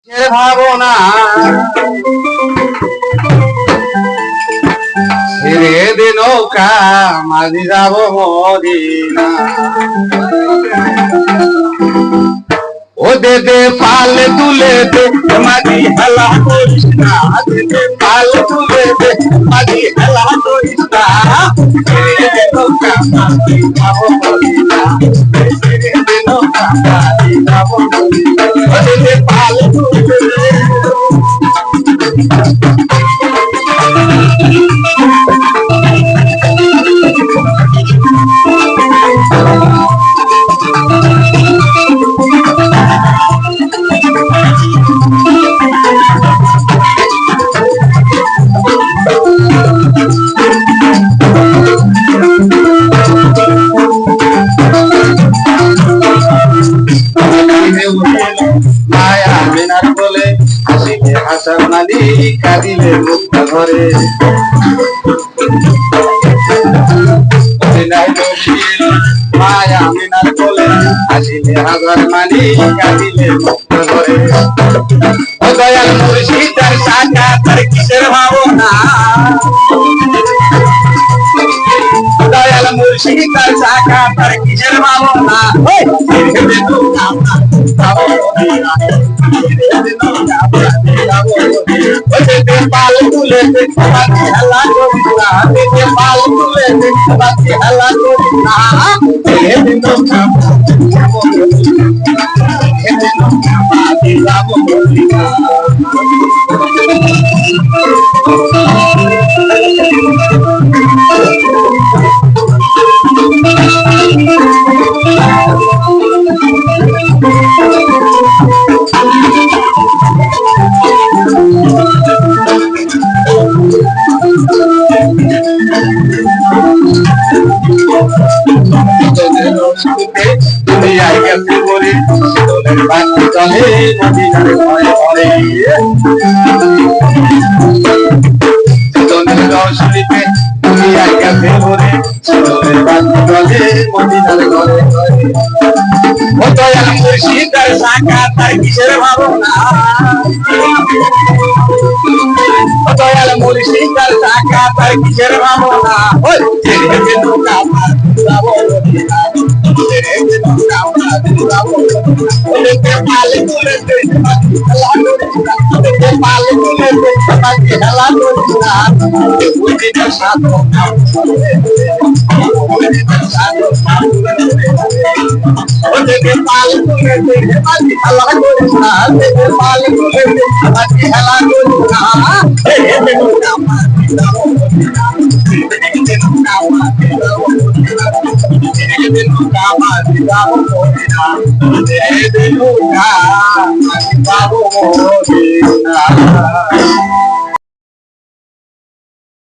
ভাবনা ছেড়ে দে নৌকা মাঝি যাব মদিনা ও দে দে পাল তুলে দে মাঝি হেলা করিস না দে দে পাল তুলে দে মাঝি হেলা করিস না ছেড়ে দে নৌকা মাঝি যাব মদিনা ছেড়ে দে নৌকা মাঝি যাব মদিনা ও দে দে পাল তুলে দে মায়া মিনার বলে হাসিলে হাসার মালিক কাঁদিলে মুক্তা ঘরে মায়া মিনার বলে হাসিলে হাসার মালিক কাঁদিলে মুক্তা ঘরে ও দয়াল মুর্শিদার শাখা তার কিসের ভাবনা দয়াল মুর্শিদার শাখা তার কিসের ভাবনা পাল তুলে হেলা করি না পাল তুলে হেলা করি না দুনিয়ায় গেছে বলে শীতলের বাতি চলে মদিনার ভয়ে ভয়ে শীতলের রসুলিতে দুনিয়ায় গেছে বলে শীতলের বাতি চলে মদিনার ঘরে ঘরে ও দয়াল মুর্শিদার শাখা তার কিসের ভাবনা ও দয়াল মুর্শিদার শাখা তার কিসের ভাবনা ওই ছেড়ে দে নৌকা মাঝি যাব মদিনা ছেড়ে দে নৌকা মাঝি যাব মদিনা পাল তুলে দে মাঝি হেলা করিস না পাল তুলে দে মাঝি হেলা করিস না মদিনার সাথে মদিনার সাথে ও দেখে পাল তুলে দে মাঝি হেলা করিস না দেখে পাল তুলে দে মাঝি হেলা করিস না ছেড়ে দে নৌকা মাঝি যাব মদিনা ছেড়ে দে নৌকা মাঝি যাব মদিনা ছেড়ে দে নৌকা মাঝি যাব মদিনা ছেড়ে দে নৌকা মাঝি যাব মদিনা